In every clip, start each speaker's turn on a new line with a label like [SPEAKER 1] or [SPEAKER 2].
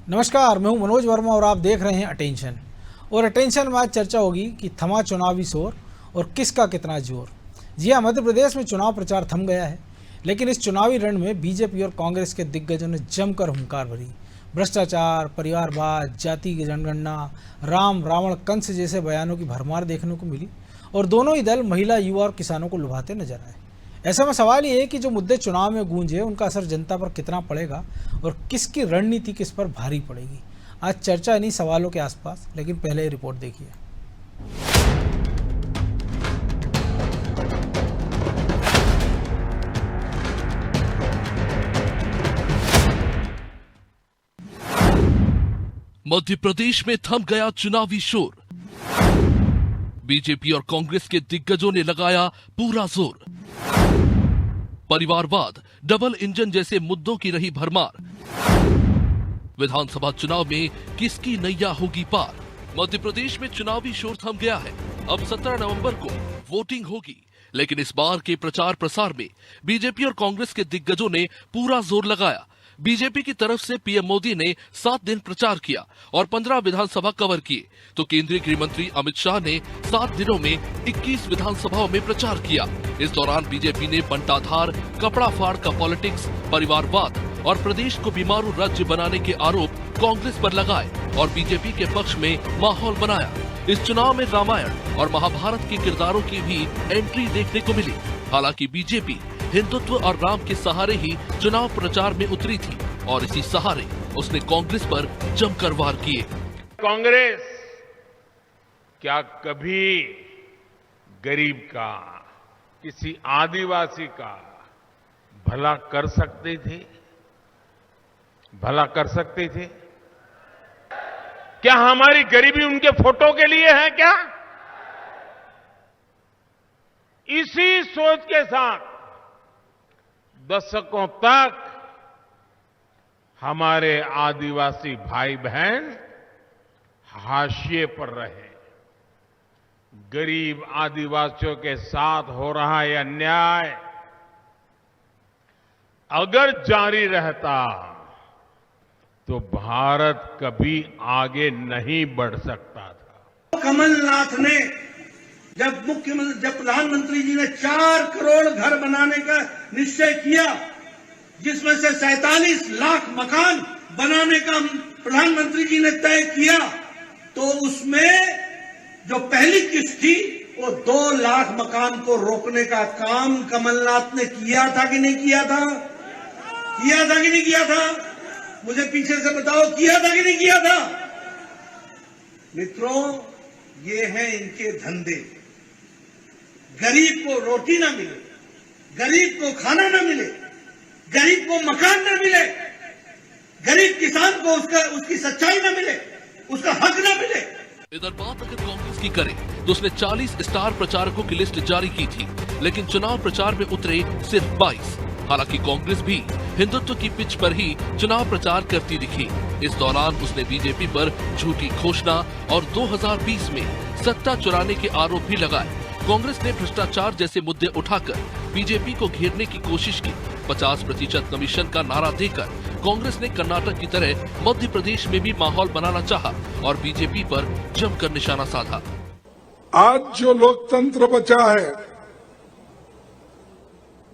[SPEAKER 1] नमस्कार, मैं हूं मनोज वर्मा और आप देख रहे हैं अटेंशन। और अटेंशन में आज चर्चा होगी कि थमा चुनावी शोर और किसका कितना जोर। जी हाँ, मध्य प्रदेश में चुनाव प्रचार थम गया है, लेकिन इस चुनावी रण में बीजेपी और कांग्रेस के दिग्गजों ने जमकर हुंकार भरी। भ्रष्टाचार, परिवारवाद, जाति की जनगणना, राम रावण कंस जैसे बयानों की भरमार देखने को मिली और दोनों ही दल महिला, युवा और किसानों को लुभाते नजर आए। ऐसे में सवाल ये है कि जो मुद्दे चुनाव में गूंजे उनका असर जनता पर कितना पड़ेगा और किसकी रणनीति किस पर भारी पड़ेगी। आज चर्चा इन्हीं सवालों के आसपास, लेकिन पहले ये रिपोर्ट देखिए।
[SPEAKER 2] मध्य प्रदेश में थम गया चुनावी शोर। बीजेपी और कांग्रेस के दिग्गजों ने लगाया पूरा जोर। परिवारवाद, डबल इंजन जैसे मुद्दों की रही भरमार। विधानसभा चुनाव में किसकी नैया होगी पार। मध्य प्रदेश में चुनावी शोर थम गया है। अब 17 नवंबर को वोटिंग होगी, लेकिन इस बार के प्रचार प्रसार में बीजेपी और कांग्रेस के दिग्गजों ने पूरा जोर लगाया। बीजेपी की तरफ से पीएम मोदी ने 7 दिन प्रचार किया और 15 विधानसभा कवर किए, तो केंद्रीय गृह मंत्री अमित शाह ने 7 दिनों में 21 विधानसभाओं में प्रचार किया। इस दौरान बीजेपी ने बंटाधार, कपड़ा फाड़ का पॉलिटिक्स, परिवारवाद और प्रदेश को बीमारू राज्य बनाने के आरोप कांग्रेस पर लगाए और बीजेपी के पक्ष में माहौल बनाया। इस चुनाव में रामायण और महाभारत के किरदारों की भी एंट्री देखने को मिली। हालांकि बीजेपी हिंदुत्व और राम के सहारे ही चुनाव प्रचार में उतरी थी और इसी सहारे उसने कांग्रेस पर जमकर वार किए।
[SPEAKER 3] कांग्रेस क्या कभी गरीब का, किसी आदिवासी का भला कर सकती थी? भला कर सकती थी? क्या हमारी गरीबी उनके फोटो के लिए है क्या? इसी सोच के साथ दशकों तक हमारे आदिवासी भाई बहन हाशिए पर रहे। गरीब आदिवासियों के साथ हो रहा यह अन्याय अगर जारी रहता तो भारत कभी आगे नहीं बढ़ सकता था।
[SPEAKER 4] कमलनाथ ने जब प्रधानमंत्री जी ने 4 करोड़ घर बनाने का निश्चय किया, जिसमें से 47 लाख मकान बनाने का प्रधानमंत्री जी ने तय किया, तो उसमें जो पहली किस्त थी वो 2 लाख मकान को रोकने का काम कमलनाथ ने किया था कि नहीं किया था? किया था कि नहीं किया था? मुझे पीछे से बताओ, किया था कि नहीं किया था? मित्रों, ये हैं इनके धंधे। गरीब को रोटी ना मिले, गरीब को खाना ना मिले, गरीब को मकान ना मिले, गरीब किसान को उसकी सच्चाई ना मिले, उसका हक ना मिले।
[SPEAKER 2] इधर बात अगर कांग्रेस की करें तो उसने 40 स्टार प्रचारकों की लिस्ट जारी की थी, लेकिन चुनाव प्रचार में उतरे सिर्फ 22। हालांकि कांग्रेस भी हिंदुत्व की पिच पर ही चुनाव प्रचार करती दिखी। इस दौरान उसने बीजेपी पर झूठी घोषणा और 2020 में सत्ता चुराने के आरोप भी लगाए। कांग्रेस ने भ्रष्टाचार जैसे मुद्दे उठाकर बीजेपी को घेरने की कोशिश की। 50% कमीशन का नारा देकर कांग्रेस ने कर्नाटक की तरह मध्य प्रदेश में भी माहौल बनाना चाहा और बीजेपी पर जमकर निशाना साधा।
[SPEAKER 5] आज जो लोकतंत्र बचा है,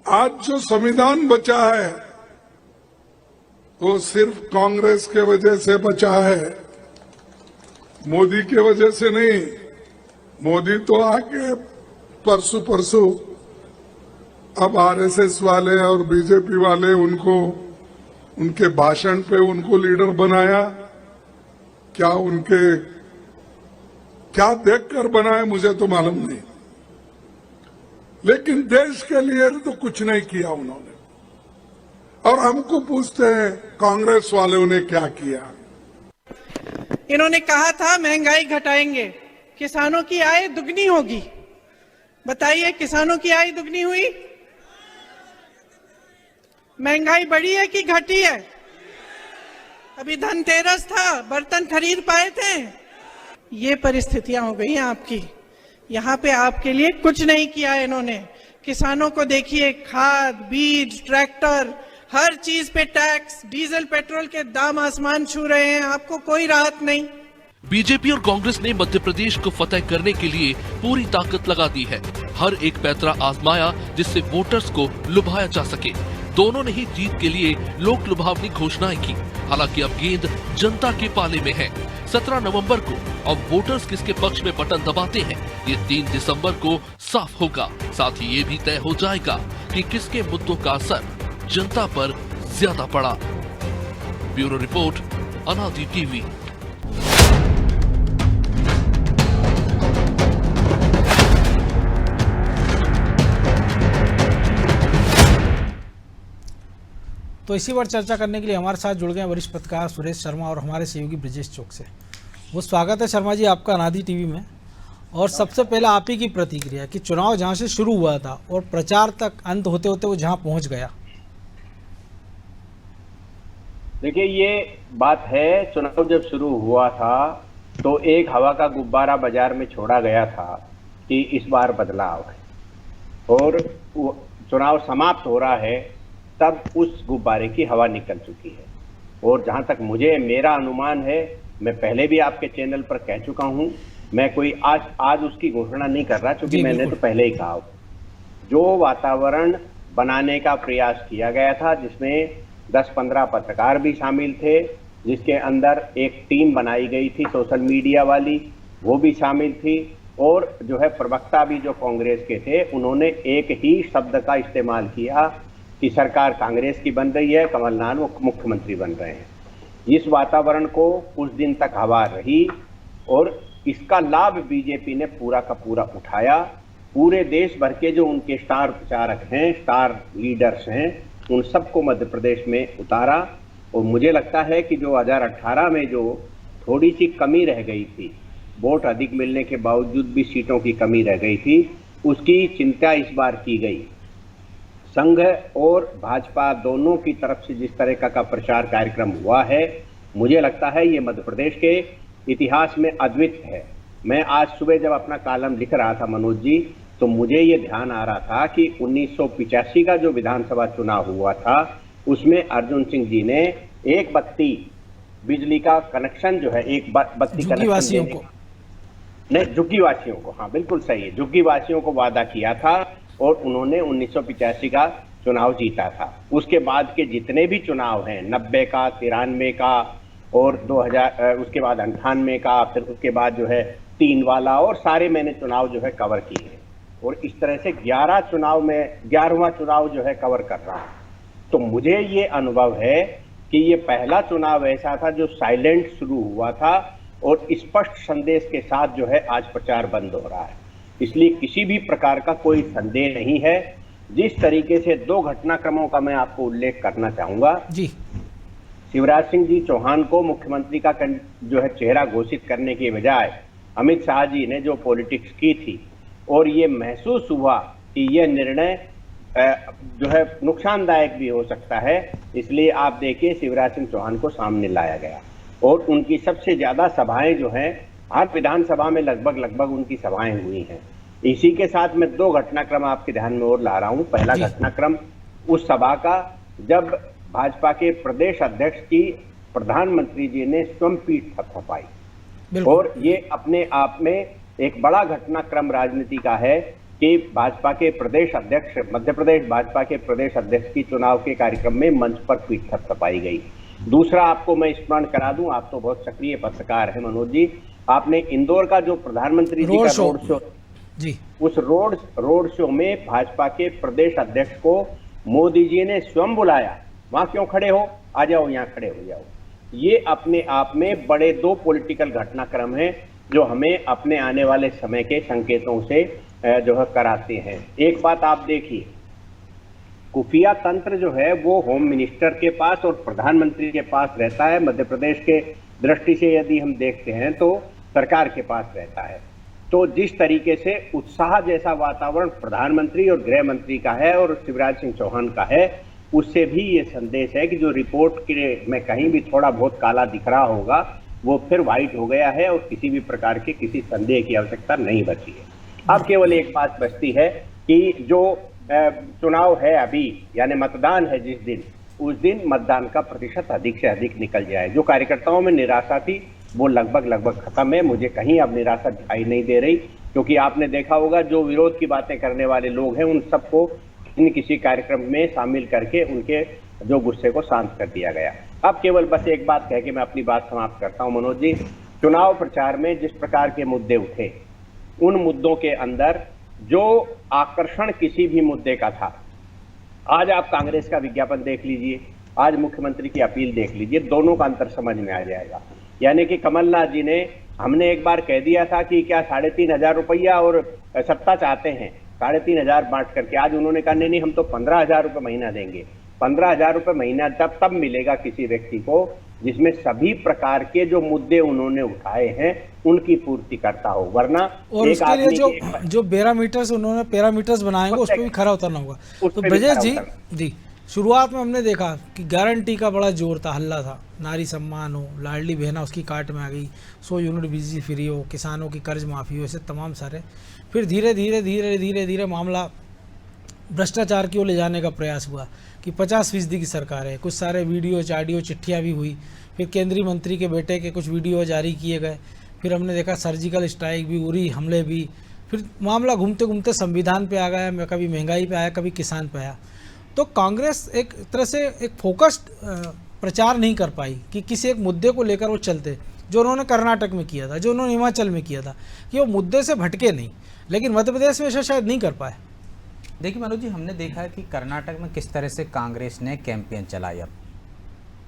[SPEAKER 5] आज जो संविधान बचा है, वो सिर्फ कांग्रेस के वजह से बचा है, मोदी के वजह से नहीं। मोदी तो आके परसों अब आरएसएस वाले और बीजेपी वाले उनको उनके भाषण पे उनको लीडर बनाया। क्या देखकर बनाया मुझे तो मालूम नहीं, लेकिन देश के लिए तो कुछ नहीं किया उन्होंने। और हमको पूछते हैं कांग्रेस वालों ने क्या किया?
[SPEAKER 6] इन्होंने कहा था महंगाई घटाएंगे, किसानों की आय दुगनी होगी। बताइए, किसानों की आय दुगनी हुई? महंगाई बढ़ी है कि घटी है? अभी धनतेरस था, बर्तन खरीद पाए थे? ये परिस्थितियां हो गई हैं आपकी। यहाँ पे आपके लिए कुछ नहीं किया इन्होंने। किसानों को देखिए, खाद, बीज, ट्रैक्टर हर चीज पे टैक्स, डीजल पेट्रोल के दाम आसमान छू रहे हैं, आपको कोई राहत नहीं।
[SPEAKER 2] बीजेपी और कांग्रेस ने मध्य प्रदेश को फतेह करने के लिए पूरी ताकत लगा दी है। हर एक पैतरा आजमाया जिससे वोटर्स को लुभाया जा सके। दोनों ने ही जीत के लिए लोक लुभावनी घोषणाएं की। हालांकि अब गेंद जनता के पाले में है। 17 नवंबर को अब वोटर्स किसके पक्ष में बटन दबाते हैं, ये 3 दिसंबर को साफ होगा। साथ ही ये भी तय हो जाएगा कि किसके मुद्दों का असर जनता पर ज्यादा पड़ा। ब्यूरो रिपोर्ट, अनादि टीवी।
[SPEAKER 1] तो इसी पर चर्चा करने के लिए हमारे साथ जुड़ गए वरिष्ठ पत्रकार सुरेश शर्मा और हमारे सहयोगी ब्रजेश चौक से। वो स्वागत है शर्मा जी आपका अनादि टीवी में। और सबसे पहले आप ही की प्रतिक्रिया कि चुनाव जहां से शुरू हुआ था और प्रचार तक अंत होते होते वो जहां पहुंच गया।
[SPEAKER 7] देखिए, ये बात है, चुनाव जब शुरू हुआ था तो एक हवा का गुब्बारा बाजार में छोड़ा गया था कि इस बार बदलाव है, और चुनाव समाप्त हो रहा है तब उस गुब्बारे की हवा निकल चुकी है। और जहां तक मेरा अनुमान है, मैं पहले भी आपके चैनल पर कह चुका हूं, मैं कोई आज उसकी घोषणा नहीं कर रहा, क्योंकि मैंने तो पहले ही कहा, जो वातावरण बनाने का प्रयास किया गया था जिसमें 10-15 पत्रकार भी शामिल थे, जिसके अंदर एक टीम बनाई गई थी सोशल मीडिया वाली, वो भी शामिल थी, और जो है प्रवक्ता भी जो कांग्रेस के थे, उन्होंने एक ही शब्द का इस्तेमाल किया कि सरकार कांग्रेस की बन रही है, कमलनाथ वो मुख्यमंत्री बन रहे हैं। इस वातावरण को कुछ दिन तक हवा रही और इसका लाभ बीजेपी ने पूरा का पूरा उठाया। पूरे देश भर के जो उनके स्टार प्रचारक हैं, स्टार लीडर्स हैं, उन सबको मध्य प्रदेश में उतारा। और मुझे लगता है कि जो 2018 में जो थोड़ी सी कमी रह गई थी, वोट अधिक मिलने के बावजूद भी सीटों की कमी रह गई थी, उसकी चिंता इस बार की गई। संघ और भाजपा दोनों की तरफ से जिस तरह का प्रचार कार्यक्रम हुआ है, मुझे लगता है ये मध्य प्रदेश के इतिहास में अद्वितीय है। मैं आज सुबह जब अपना कॉलम लिख रहा था मनोज जी, तो मुझे ये ध्यान आ रहा था कि 1985 का जो विधानसभा चुनाव हुआ था, उसमें अर्जुन सिंह जी ने एक बत्ती बिजली का कनेक्शन जो है, एक बत्ती
[SPEAKER 1] झुग्गीवासियों को,
[SPEAKER 7] नहीं झुग्गीवासियों को, हाँ बिल्कुल सही है, झुग्गीवासियों को वादा किया था और उन्होंने 1985 का चुनाव जीता था। उसके बाद के जितने भी चुनाव हैं, 90 का, 93 का और 2000, उसके बाद 98 का, फिर उसके बाद जो है 3 वाला, और सारे मैंने चुनाव जो है कवर किए हैं। और इस तरह से 11वां चुनाव जो है कवर कर रहा हूं। तो मुझे ये अनुभव है कि ये पहला चुनाव ऐसा था जो साइलेंट शुरू हुआ था और स्पष्ट संदेश के साथ जो है आज प्रचार बंद हो रहा है। इसलिए किसी भी प्रकार का कोई संदेह नहीं है। जिस तरीके से 2 घटनाक्रमों का मैं आपको उल्लेख करना चाहूंगा
[SPEAKER 1] जी।
[SPEAKER 7] शिवराज सिंह जी चौहान को मुख्यमंत्री का जो है चेहरा घोषित करने के बजाय अमित शाह जी ने जो पॉलिटिक्स की थी, और ये महसूस हुआ कि यह निर्णय जो है नुकसानदायक भी हो सकता है, इसलिए आप देखिए शिवराज सिंह चौहान को सामने लाया गया और उनकी सबसे ज्यादा सभाएं जो हैं हर विधानसभा में लगभग उनकी सभाएं हुई हैं। इसी के साथ मैं 2 घटनाक्रम आपके ध्यान में और ला रहा हूं। पहला घटनाक्रम उस सभा का जब भाजपा के प्रदेश अध्यक्ष की प्रधानमंत्री जी ने स्वयं पीठ थपथपाई, और ये अपने आप में एक बड़ा घटनाक्रम राजनीति का है कि भाजपा के प्रदेश अध्यक्ष, मध्य प्रदेश भाजपा के प्रदेश अध्यक्ष की चुनाव के कार्यक्रम में मंच पर पीठ थपथपाई गई। दूसरा आपको मैं स्मरण करा दूं, आप तो बहुत सक्रिय पत्रकार हैं मनोज जी, आपने इंदौर का जो प्रधानमंत्री जी का रोड शो
[SPEAKER 1] जी, उस
[SPEAKER 7] रोड शो में भाजपा के प्रदेश अध्यक्ष को मोदी जी ने स्वयं बुलाया। वहां क्यों खड़े हो, आ जाओ यहाँ खड़े हो जाओ। ये अपने आप में बड़े 2 पॉलिटिकल घटनाक्रम हैं जो हमें अपने आने वाले समय के संकेतों से जो है कराते हैं। एक बात आप देखिए, खुफिया तंत्र जो है वो होम मिनिस्टर के पास और प्रधानमंत्री के पास रहता है। मध्य प्रदेश के दृष्टि से यदि हम देखते हैं तो सरकार के पास रहता है। तो जिस तरीके से उत्साह जैसा वातावरण प्रधानमंत्री और गृह मंत्री का है और शिवराज सिंह चौहान का है, उससे भी ये संदेश है कि जो रिपोर्ट के में कहीं भी थोड़ा बहुत काला दिख रहा होगा वो फिर व्हाइट हो गया है और किसी भी प्रकार के किसी संदेह की आवश्यकता नहीं बची है। अब केवल एक बात बचती है कि जो चुनाव है अभी, यानी मतदान है जिस दिन, उस दिन मतदान का प्रतिशत अधिक से अधिक निकल जाए। जो कार्यकर्ताओं में निराशा थी वो लगभग खत्म है। मुझे कहीं अब निराशा दिखाई नहीं दे रही, क्योंकि आपने देखा होगा जो विरोध की बातें करने वाले लोग हैं उन सबको किसी कार्यक्रम में शामिल करके उनके जो गुस्से को शांत कर दिया गया। अब केवल बस एक बात कह के मैं अपनी बात समाप्त करता हूं मनोज जी। चुनाव प्रचार में जिस प्रकार के मुद्दे उठे, उन मुद्दों के अंदर जो आकर्षण किसी भी मुद्दे का था, आज आप कांग्रेस का विज्ञापन देख लीजिए, आज मुख्यमंत्री की अपील देख लीजिए, दोनों का अंतर समझ में आ जाएगा। यानी कि कमलनाथ जी ने, हमने एक बार कह दिया था कि क्या 3,500 रुपया और सत्ता चाहते हैं, 3,500 बांट करके, आज उन्होंने कहा नहीं हम तो 15,000 रुपये महीना देंगे। 15,000 रुपये महीना तब मिलेगा किसी व्यक्ति को जिसमें सभी प्रकार के जो मुद्दे उन्होंने उठाए हैं उनकी पूर्ति करता हो, वरना
[SPEAKER 1] और उसके लिए जो पैरामीटर्स उन्होंने पैरामीटर्स बनाएंगे उस पर भी खरा उतरना होगा। तो ब्रजेश जी शुरुआत में हमने देखा कि गारंटी का बड़ा जोर था, हल्ला था, नारी सम्मान हो, लाडली बहना उसकी काट में आ गई, 100 यूनिट बिजली फ्री हो, किसानों की कर्ज माफ़ी हो, ऐसे तमाम सारे। फिर धीरे धीरे मामला भ्रष्टाचार की ओर ले जाने का प्रयास हुआ कि 50% की सरकार है। कुछ सारे वीडियो ऑडियो चिट्ठियाँ भी हुई, फिर केंद्रीय मंत्री के बेटे के कुछ वीडियो जारी किए गए, फिर हमने देखा सर्जिकल स्ट्राइक भी, उरी हमले भी, फिर मामला घूमते घूमते संविधान पे आ गया, कभी महंगाई पे आया, कभी किसान पे आया। तो कांग्रेस एक तरह से एक फोकस्ड प्रचार नहीं कर पाई कि किसी एक मुद्दे को लेकर वो चलते, जो उन्होंने कर्नाटक में किया था, जो उन्होंने हिमाचल में किया था, कि वो मुद्दे से भटके नहीं। लेकिन मध्य प्रदेश में ऐसा शायद नहीं कर पाए।
[SPEAKER 8] देखिए मनोज जी, हमने देखा है कि कर्नाटक में किस तरह से कांग्रेस ने कैंपेन चलाई, अब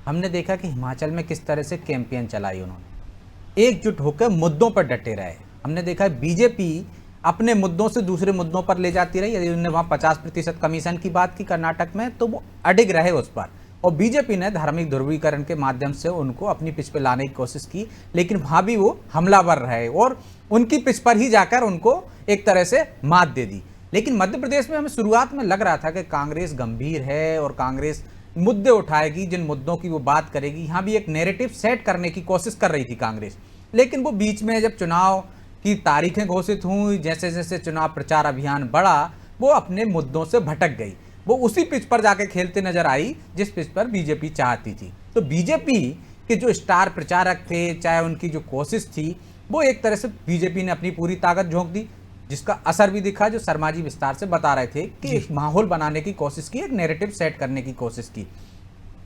[SPEAKER 8] हमने देखा कि हिमाचल में किस तरह से कैंपेन चलाई, उन्होंने एकजुट होकर मुद्दों पर डटे रहे। हमने देखा है बीजेपी अपने मुद्दों से दूसरे मुद्दों पर ले जाती रही। यदि उन्होंने वहाँ 50% कमीशन की बात की कर्नाटक में, तो वो अडिग रहे उस पर, और बीजेपी ने धार्मिक ध्रुवीकरण के माध्यम से उनको अपनी पिच पर लाने की कोशिश की, लेकिन वहाँ भी वो हमलावर रहे और उनकी पिच पर ही जाकर उनको एक तरह से मात दे दी। लेकिन मध्य प्रदेश में हमें शुरुआत में लग रहा था कि कांग्रेस गंभीर है और कांग्रेस मुद्दे उठाएगी, जिन मुद्दों की वो बात करेगी। यहाँ भी एक नैरेटिव सेट करने की कोशिश कर रही थी कांग्रेस, लेकिन वो बीच में जब चुनाव की तारीखें घोषित हुई, जैसे जैसे चुनाव प्रचार अभियान बढ़ा, वो अपने मुद्दों से भटक गई। वो उसी पिच पर जाके खेलते नजर आई जिस पिच पर बीजेपी चाहती थी। तो बीजेपी के जो स्टार प्रचारक थे, चाहे उनकी जो कोशिश थी, वो एक तरह से बीजेपी ने अपनी पूरी ताकत झोंक दी, जिसका असर भी दिखा, जो शर्मा जी विस्तार से बता रहे थे कि एक माहौल बनाने की कोशिश की, एक नैरेटिव सेट करने की कोशिश की।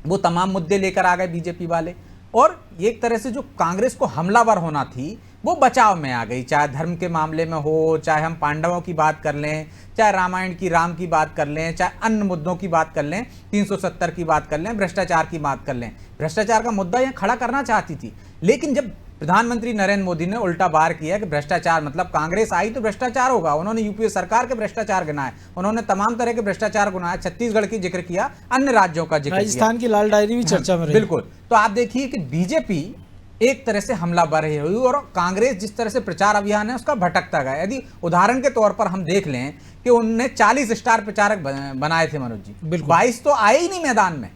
[SPEAKER 8] वो तमाम मुद्दे लेकर आ गए बीजेपी वाले, और एक तरह से जो कांग्रेस को हमलावर होना थी वो बचाव में आ गई। चाहे धर्म के मामले में हो, चाहे हम पांडवों की बात कर लें, चाहे रामायण की राम की बात कर लें, चाहे अन्य मुद्दों की बात कर लें, 370 की बात कर लें, भ्रष्टाचार की बात कर लें। भ्रष्टाचार का मुद्दा यहाँ खड़ा करना चाहती थी, लेकिन जब प्रधानमंत्री नरेंद्र मोदी ने उल्टा बार किया कि भ्रष्टाचार मतलब कांग्रेस आई तो भ्रष्टाचार होगा, उन्होंने यूपीए सरकार के भ्रष्टाचार गिनाए, उन्होंने तमाम तरह के भ्रष्टाचार गिनाए, छत्तीसगढ़ की जिक्र किया, अन्य राज्यों का जिक्र किया,
[SPEAKER 1] राजस्थान की लाल डायरी भी चर्चा में रही।
[SPEAKER 8] बिल्कुल। तो आप देखिए कि बीजेपी एक तरह से हमलावर हुई और कांग्रेस जिस तरह से प्रचार अभियान है उसका भटकता गया। यदि उदाहरण के तौर पर हम देख लें कि उन्होंने 40 स्टार प्रचारक बनाए थे मनोज जी, 22 तो आए ही नहीं मैदान में।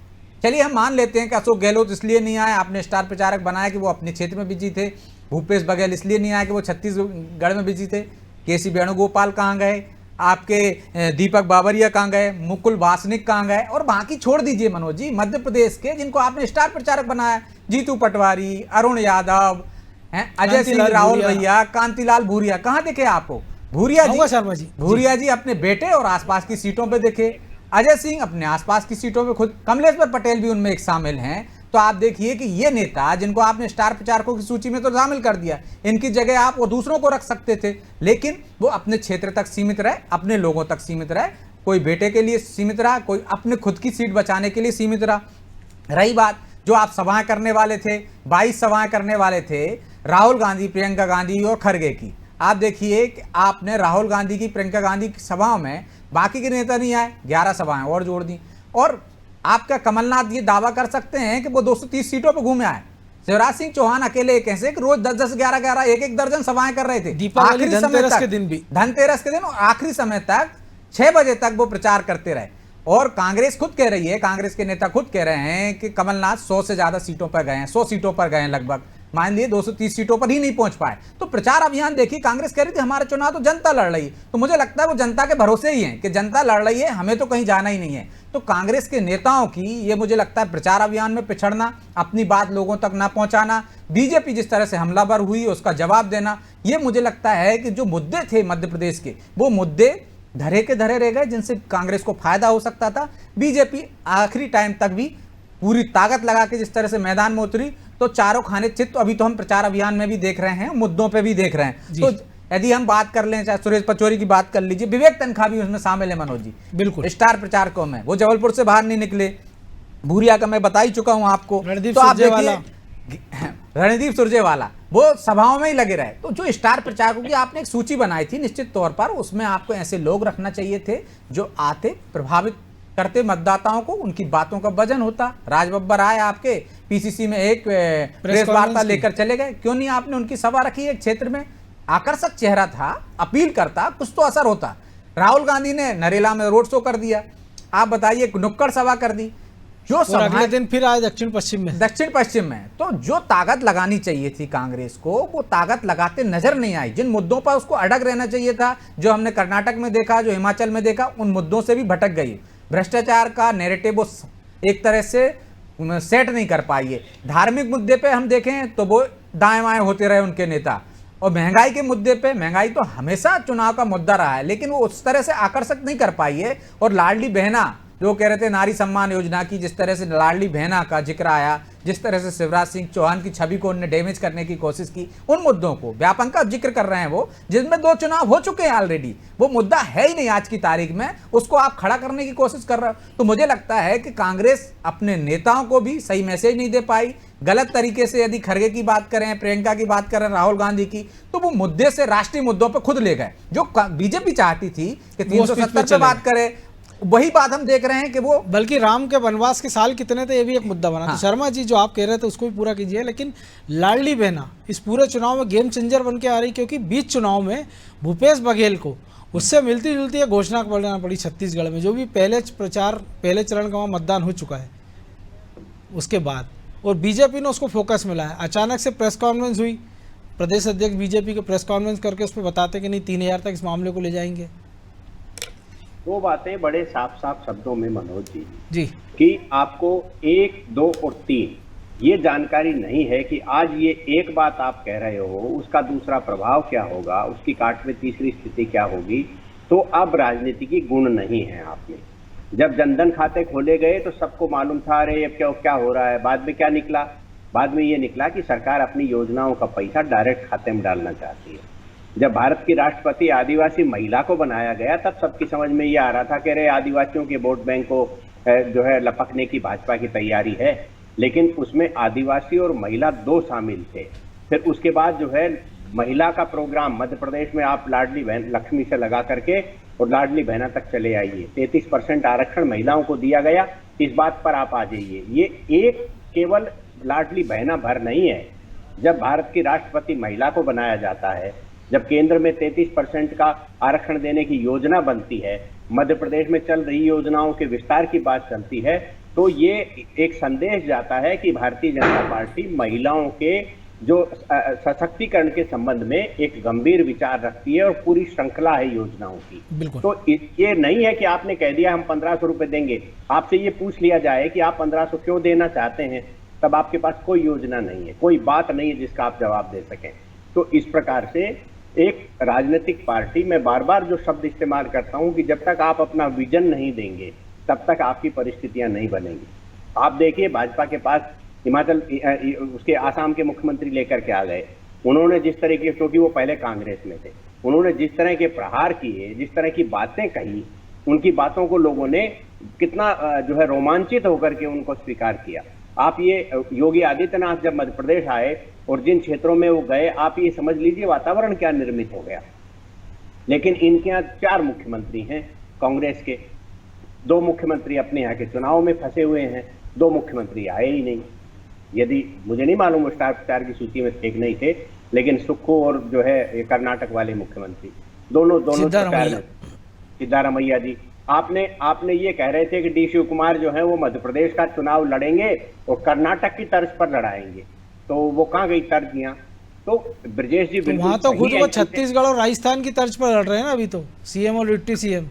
[SPEAKER 8] चलिए हम मान लेते हैं कि अशोक गहलोत इसलिए नहीं आए, आपने स्टार प्रचारक बनाया कि वो अपने क्षेत्र में बिजी थे। भूपेश बघेल इसलिए नहीं आए कि वो छत्तीसगढ़ में बिजी थे। केसी वेणुगोपाल कहाँ गए, आपके दीपक बाबरिया कहाँ गए, मुकुल वासनिक कहाँ गए, और बाकी छोड़ दीजिए मनोज जी, मध्य प्रदेश के जिनको आपने स्टार प्रचारक बनाया, जीतू पटवारी, अरुण यादव, अजय सिंह राहुल भैया, कांतिलाल भूरिया, कहाँ दिखे आपको? भूरिया जी अपने बेटे और आसपास की सीटों पे दिखे, अजय सिंह अपने आसपास की सीटों पे खुद, कमलेश्वर पटेल भी उनमें एक शामिल हैं। तो आप देखिए कि ये नेता जिनको आपने स्टार प्रचारकों की सूची में तो शामिल कर दिया, इनकी जगह आप वो दूसरों को रख सकते थे, लेकिन वो अपने क्षेत्र तक सीमित रहे, अपने लोगों तक सीमित रहे। कोई बेटे के लिए सीमित रहा, कोई अपने खुद की सीट बचाने के लिए सीमित रहा। रही बात जो आप सभाएं करने वाले थे, 22 सभाएं करने वाले थे राहुल गांधी, प्रियंका गांधी और खड़गे की, आप देखिए कि आपने राहुल गांधी की, प्रियंका गांधी की सभाओं में बाकी के नेता नहीं आए, 11 सभाएं और जोड़ दी। और आपका कमलनाथ ये दावा कर सकते हैं कि वो 230 सीटों पर घूमे आए। शिवराज सिंह चौहान अकेले कैसे कि रोज 10-10, 11-11, एक दर्जन सभाएं कर रहे थे।
[SPEAKER 1] दीपावली, धनतेरस के दिन भी,
[SPEAKER 8] धनतेरस के दिन, और आखिरी समय तक 6 बजे तक वो प्रचार करते रहे। और कांग्रेस खुद कह रही है, कांग्रेस के नेता खुद कह रहे हैं कि कमलनाथ 100 से ज्यादा सीटों पर गए हैं, 100 सीटों पर गए हैं लगभग। मान लिए 230 सीटों पर ही नहीं पहुंच पाए। तो प्रचार अभियान देखिए, कांग्रेस कह रही थी हमारा चुनाव तो जनता लड़ रही है, तो मुझे लगता है वो जनता के भरोसे ही है कि जनता लड़ रही है, हमें तो कहीं जाना ही नहीं है। तो कांग्रेस के नेताओं की ये मुझे लगता है प्रचार अभियान में पिछड़ना, अपनी बात लोगों तक ना पहुंचाना, बीजेपी जिस तरह से हमलावर हुई उसका जवाब देना, ये मुझे लगता है कि जो मुद्दे थे मध्य प्रदेश के, वो मुद्दे धरे के धरे रह गए जिनसे कांग्रेस को फायदा हो सकता था। बीजेपी आखिरी टाइम तक भी पूरी ताकत लगा के जिस तरह से मैदान में उतरी, तो चारों खाने चित अभी तो हम प्रचार अभियान में भी देख रहे हैं, मुद्दों पे भी देख रहे हैं। तो यदि हम बात कर लें, चाहे सुरेश पचौरी की बात कर लीजिए, विवेक तनखा भी उसमें शामिल है मनोज जी,
[SPEAKER 1] बिल्कुल
[SPEAKER 8] स्टार प्रचारकों में, वो जबलपुर से बाहर नहीं निकले। भूरिया का मैं बता ही चुका हूं आपको।
[SPEAKER 1] रणदीप
[SPEAKER 8] तो आप
[SPEAKER 1] सुरजेवाला,
[SPEAKER 8] रणदीप सुरजेवाला वो सभाओं में ही लगे रहे। तो जो स्टार प्रचारकों की आपने एक सूची बनाई थी निश्चित तौर पर, उसमें आपको ऐसे लोग रखना चाहिए थे जो आते, प्रभावित करते मतदाताओं को, उनकी बातों का वजन होता। राज बब्बर आए आपके पीसीसी में, एक प्रेस वार्ता लेकर चले गए, क्यों नहीं आपने उनकी सभा रखी एक क्षेत्र में? आकर्षक चेहरा था, अपील करता, कुछ तो असर होता। राहुल गांधी ने नरेला में रोड शो कर दिया, आप बताइए, नुक्कड़ सभा कर दी। जो
[SPEAKER 1] अगले दिन फिर आए दक्षिण पश्चिम में। तो जो ताकत लगानी चाहिए थी कांग्रेस को, वो ताकत लगाते नजर नहीं आई। जिन मुद्दों पर उसको अड़ग रहना चाहिए था, जो हमने कर्नाटक में देखा, जो हिमाचल में देखा, उन मुद्दों से भी भटक गई। भ्रष्टाचार का नैरेटिव वो एक तरह से सेट नहीं कर पाई है। धार्मिक मुद्दे पे हम देखें तो वो दाएं बाएं होते रहे उनके नेता, और महंगाई के मुद्दे पे, महंगाई तो हमेशा चुनाव का मुद्दा रहा है, लेकिन वो उस तरह से आकर्षक नहीं कर पाई है। और लाडली बहना जो कह रहे थे, नारी सम्मान योजना की जिस तरह से लाडली बहना का जिक्र आया, जिस तरह से शिवराज सिंह चौहान की छवि को उन्होंने डैमेज करने की कोशिश की, उन मुद्दों को व्यापक का जिक्र कर रहे हैं वो, जिसमें 2 चुनाव हो चुके हैं ऑलरेडी। वो मुद्दा है ही नहीं आज की तारीख में, उसको आप खड़ा करने की कोशिश कर रहे हो। तो मुझे लगता है कि कांग्रेस अपने नेताओं को भी सही मैसेज नहीं दे पाई। गलत तरीके से यदि खड़गे की बात करें, प्रियंका की बात करें, राहुल गांधी की, तो वो मुद्दे से राष्ट्रीय मुद्दों पर खुद ले गए। जो बीजेपी चाहती थी कि 370 पे बात करे, वही बात हम देख रहे हैं कि वो, बल्कि राम के वनवास के साल कितने थे ये भी एक मुद्दा बना। तो शर्मा जी जो आप कह रहे थे उसको भी पूरा कीजिए। लेकिन लाडली बहना इस पूरे चुनाव में गेम चेंजर बन के आ रही, क्योंकि बीच चुनाव में भूपेश बघेल को उससे मिलती जुलती एक घोषणा करना पड़ी छत्तीसगढ़ में, जो भी पहले चरण का वहाँ मतदान हो चुका है उसके बाद, और बीजेपी ने उसको फोकस में लाया। अचानक से प्रेस कॉन्फ्रेंस हुई, प्रदेश अध्यक्ष बीजेपी के प्रेस कॉन्फ्रेंस करके उस पर बताते कि नहीं 3000 तक इस मामले को ले जाएंगे।
[SPEAKER 7] वो बातें बड़े साफ साफ शब्दों में मनोज
[SPEAKER 1] जी
[SPEAKER 7] कि आपको 1, 2 और 3 ये जानकारी नहीं है कि आज ये एक बात आप कह रहे हो, उसका दूसरा प्रभाव क्या होगा, उसकी काट में तीसरी स्थिति क्या होगी। तो अब राजनीति की गुण नहीं है आप में। जब जनधन खाते खोले गए तो सबको मालूम था, अरे अब क्या हो रहा है। बाद में क्या निकला? बाद में ये निकला कि सरकार अपनी योजनाओं का पैसा डायरेक्ट खाते में डालना चाहती है। जब भारत की राष्ट्रपति आदिवासी महिला को बनाया गया, तब सबकी समझ में ये आ रहा था कि अरे आदिवासियों के वोट बैंक को जो है लपकने की भाजपा की तैयारी है। लेकिन उसमें आदिवासी और महिला 2 शामिल थे। फिर उसके बाद जो है महिला का प्रोग्राम मध्य प्रदेश में आप लाडली बहन लक्ष्मी से लगा करके और लाडली बहना तक चले आइए। 33% आरक्षण महिलाओं को दिया गया, इस बात पर आप आ जाइए। ये एक केवल लाडली बहना भर नहीं है। जब भारत की राष्ट्रपति महिला को बनाया जाता है, जब केंद्र में 33% का आरक्षण देने की योजना बनती है, मध्य प्रदेश में चल रही योजनाओं के विस्तार की बात चलती है, तो ये एक संदेश जाता है कि भारतीय जनता पार्टी महिलाओं के जो सशक्तिकरण के संबंध में एक गंभीर विचार रखती है और पूरी श्रृंखला है योजनाओं की। तो ये नहीं है कि आपने कह दिया हम 1500 रुपए देंगे। आपसे ये पूछ लिया जाए कि आप 1500 क्यों देना चाहते हैं, तब आपके पास कोई योजना नहीं है, कोई बात नहीं है जिसका आप जवाब दे सकें। तो इस प्रकार से एक राजनीतिक पार्टी, मैं बार बार जो शब्द इस्तेमाल करता हूं कि जब तक आप अपना विजन नहीं देंगे तब तक आपकी परिस्थितियां नहीं बनेंगी। आप देखिए भाजपा के पास हिमाचल उसके आसाम के मुख्यमंत्री लेकर के आ गए, उन्होंने जिस तरह के, क्योंकि वो पहले कांग्रेस में थे, उन्होंने जिस तरह के प्रहार किए, जिस तरह की बातें कही, उनकी बातों को लोगों ने कितना जो है रोमांचित होकर के उनको स्वीकार किया। आप ये योगी आदित्यनाथ जब मध्य प्रदेश आए और जिन क्षेत्रों में वो गए, आप ये समझ लीजिए वातावरण क्या निर्मित हो गया। लेकिन इनके यहाँ 4 मुख्यमंत्री हैं कांग्रेस के, 2 मुख्यमंत्री अपने यहाँ के चुनाव में फंसे हुए हैं, 2 मुख्यमंत्री आए ही नहीं। यदि मुझे नहीं मालूम स्टार प्रचार की सूची में थे कि नहीं थे, लेकिन सुक्खू और जो है कर्नाटक वाले मुख्यमंत्री दोनों सिद्धारमैया जी, आपने ये कह रहे थे कि डी शिव कुमार जो है वो मध्य प्रदेश का चुनाव लड़ेंगे और कर्नाटक की तर्ज पर लड़ाएंगे। तो वो कहाँ गई तर्जियां? तो ब्रजेश जी
[SPEAKER 1] तो
[SPEAKER 7] बिल्कुल
[SPEAKER 1] वहां तो
[SPEAKER 7] सही
[SPEAKER 1] खुद
[SPEAKER 7] है
[SPEAKER 1] वो
[SPEAKER 7] कि
[SPEAKER 1] छत्तीसगढ़ और राजस्थान की तर्ज पर लड़ रहे हैं ना अभी तो, सीएम और डिप्टी सीएम।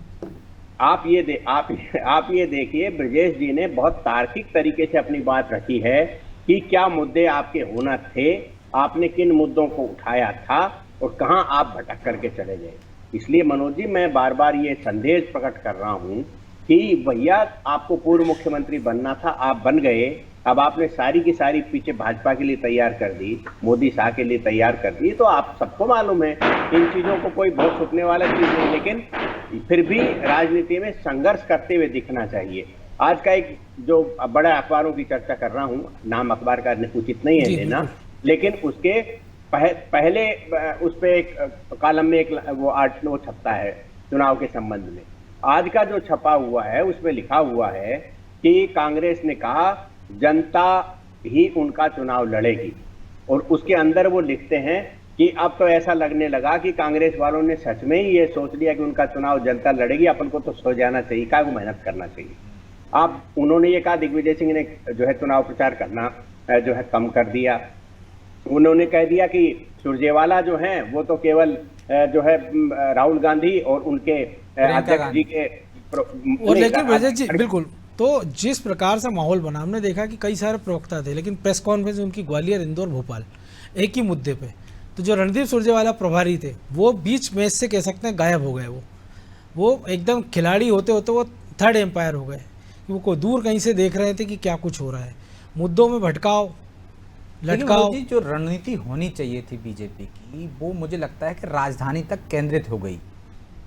[SPEAKER 7] आप ये देखिए, ब्रजेश जी ने बहुत तार्किक तरीके से अपनी बात रखी है कि क्या मुद्दे आपके होना थे, आपने किन मुद्दों को उठाया था और कहां आप भटक करके चले गए। इसलिए मनोज जी, मैं बार बार ये संदेश प्रकट कर रहा हूं कि भैया आपको पूर्व मुख्यमंत्री बनना था, आप बन गए। अब आपने सारी की सारी पीछे भाजपा के लिए तैयार कर दी, मोदी शाह के लिए तैयार कर दी, तो आप सबको मालूम है इन चीजों को कोई बहुत छुपने वाला चीज नहीं, लेकिन फिर भी राजनीति में संघर्ष करते हुए दिखना चाहिए। आज का एक जो बड़ा अखबारों की चर्चा कर रहा हूं, नाम अखबार का उचित नहीं है लेना, लेकिन उसके पहले उस पे एक कॉलम में एक वो छपता है चुनाव के संबंध में। आज का जो छपा हुआ है उसमें लिखा हुआ है कि कांग्रेस ने कहा जनता ही उनका चुनाव लड़ेगी, और उसके अंदर वो लिखते हैं कि अब तो ऐसा लगने लगा कि कांग्रेस वालों ने सच में ही ये सोच लिया कि उनका चुनाव जनता लड़ेगी, अपन को तो सो जाना चाहिए, क्या को मेहनत करना चाहिए। अब उन्होंने ये कहा, दिग्विजय सिंह ने जो है चुनाव प्रचार करना जो है कम कर दिया। उन्होंने कह दिया कि सुरजेवाला जो है वो तो केवल जो है राहुल गांधी और उनके अध्यक्ष जी के
[SPEAKER 1] और लेकिन ब्रजेश जी बिल्कुल, तो जिस प्रकार से माहौल बना, हमने देखा कि कई सारे प्रवक्ता थे, लेकिन प्रेस कॉन्फ्रेंस उनकी ग्वालियर, इंदौर, भोपाल एक ही मुद्दे पे, तो जो रणदीप सुरजेवाला प्रभारी थे वो बीच मैच से कह सकते हैं गायब हो गए। वो एकदम खिलाड़ी होते होते वो थर्ड एम्पायर हो गए, वो दूर कहीं से देख रहे थे कि क्या कुछ हो रहा है, मुद्दों में भटकाव लटकाव।
[SPEAKER 8] जो रणनीति होनी चाहिए थी बीजेपी की, वो मुझे लगता है कि राजधानी तक केंद्रित हो गई।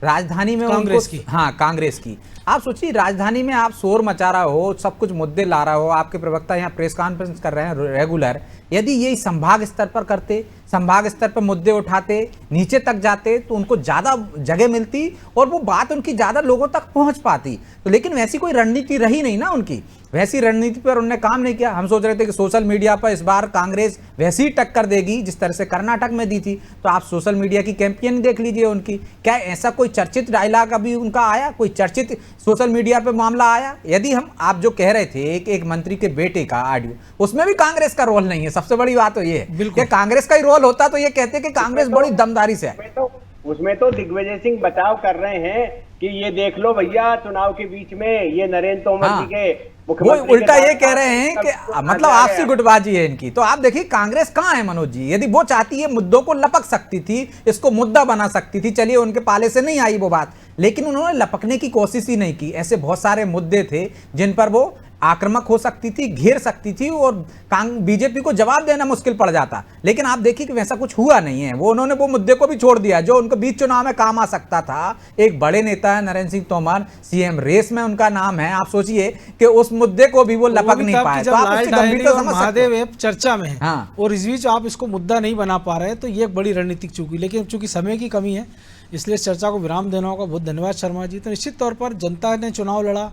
[SPEAKER 8] राजधानी में
[SPEAKER 1] कांग्रेस की,
[SPEAKER 8] हाँ कांग्रेस की। आप सोचिए, राजधानी में आप शोर मचा रहा हो, सब कुछ मुद्दे ला रहा हो, आपके प्रवक्ता यहाँ प्रेस कॉन्फ्रेंस कर रहे हैं रेगुलर, यदि ये संभाग स्तर पर करते, संभाग स्तर पर मुद्दे उठाते, नीचे तक जाते, तो उनको ज्यादा जगह मिलती और वो बात उनकी ज्यादा लोगों तक पहुंच पाती। तो लेकिन वैसी कोई रणनीति रही नहीं ना उनकी, वैसी रणनीति पर उन्होंने काम नहीं किया। हम सोच रहे थे कि सोशल मीडिया पर इस बार कांग्रेस वैसी ही टक्कर देगी जिस तरह से कर्नाटक में दी थी, तो आप सोशल मीडिया की कैंपेन देख लीजिए उनकी। क्या ऐसा कोई चर्चित डायलॉग अभी उनका आया, कोई चर्चित सोशल मीडिया पे मामला आया? यदि हम आप जो कह रहे थे एक मंत्री के बेटे का ऑडियो, उसमें भी कांग्रेस का रोल नहीं है। सबसे बड़ी बात तो ये है कि कांग्रेस का ही रोल होता तो ये कहते कि कांग्रेस बड़ी दमदारी से है।
[SPEAKER 7] उसमें तो दिग्विजय सिंह बचाव कर रहे हैं कि ये देख लो भैया, चुनाव के बीच में ये नरेंद्र तोमर जी के
[SPEAKER 8] वो उल्टा ये कह रहे हैं कि मतलब आपसी गुटबाजी है इनकी। तो आप देखिए कांग्रेस कहां है मनोज जी, यदि वो चाहती है मुद्दों को लपक सकती थी, इसको मुद्दा बना सकती थी। चलिए उनके पाले से नहीं आई वो बात, लेकिन उन्होंने लपकने की कोशिश ही नहीं की। ऐसे बहुत सारे मुद्दे थे जिन पर वो आक्रामक हो सकती थी, घेर सकती थी और बीजेपी को जवाब देना मुश्किल पड़ जाता। लेकिन आप देखिए कि वैसा कुछ हुआ नहीं है। वो उन्होंने वो मुद्दे को भी छोड़ दिया जो उनको बीच चुनाव में काम आ सकता था। एक बड़े नेता है नरेंद्र सिंह तोमर, सीएम रेस में उनका नाम है। आप सोचिए कि उस मुद्दे को भी वो लपक नहीं पाए। तो आप उसकी गंभीरता समझ सकते हैं।
[SPEAKER 1] महादेव ऐप चर्चा में है,
[SPEAKER 8] हाँ।
[SPEAKER 1] और इस बीच आप इसको मुद्दा नहीं बना पा रहे हैं, तो ये एक बड़ी रणनीतिक चूकी। लेकिन चूंकि समय की कमी है इसलिए इस चर्चा को विराम देना होगा। बहुत धन्यवाद शर्मा जी। तो निश्चित तौर पर जनता ने चुनाव लड़ा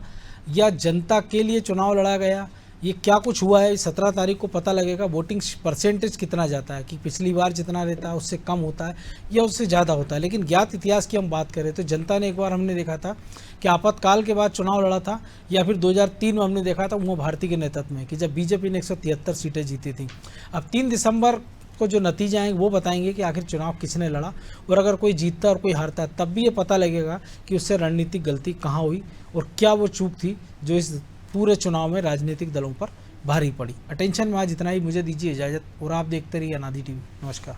[SPEAKER 1] या जनता के लिए चुनाव लड़ा गया, ये क्या कुछ हुआ है 17 तारीख को पता लगेगा। वोटिंग परसेंटेज कितना जाता है, कि पिछली बार जितना रहता है उससे कम होता है या उससे ज़्यादा होता है। लेकिन ज्ञात इतिहास की हम बात करें तो जनता ने एक बार हमने देखा था कि आपातकाल के बाद चुनाव लड़ा था, या फिर 2003 में हमने देखा था उमा भारती के नेतृत्व में कि जब बीजेपी ने 173 सीटें जीती थी। अब 3 दिसंबर को जो नतीजे आएंगे वो बताएंगे कि आखिर चुनाव किसने लड़ा, और अगर कोई जीतता और कोई हारता है तब भी ये पता लगेगा कि उससे रणनीतिक गलती कहाँ हुई और क्या वो चूक थी जो इस पूरे चुनाव में राजनीतिक दलों पर भारी पड़ी। अटेंशन में आज इतना ही, मुझे दीजिए इजाज़त और आप देखते रहिए अनादि टीवी। नमस्कार।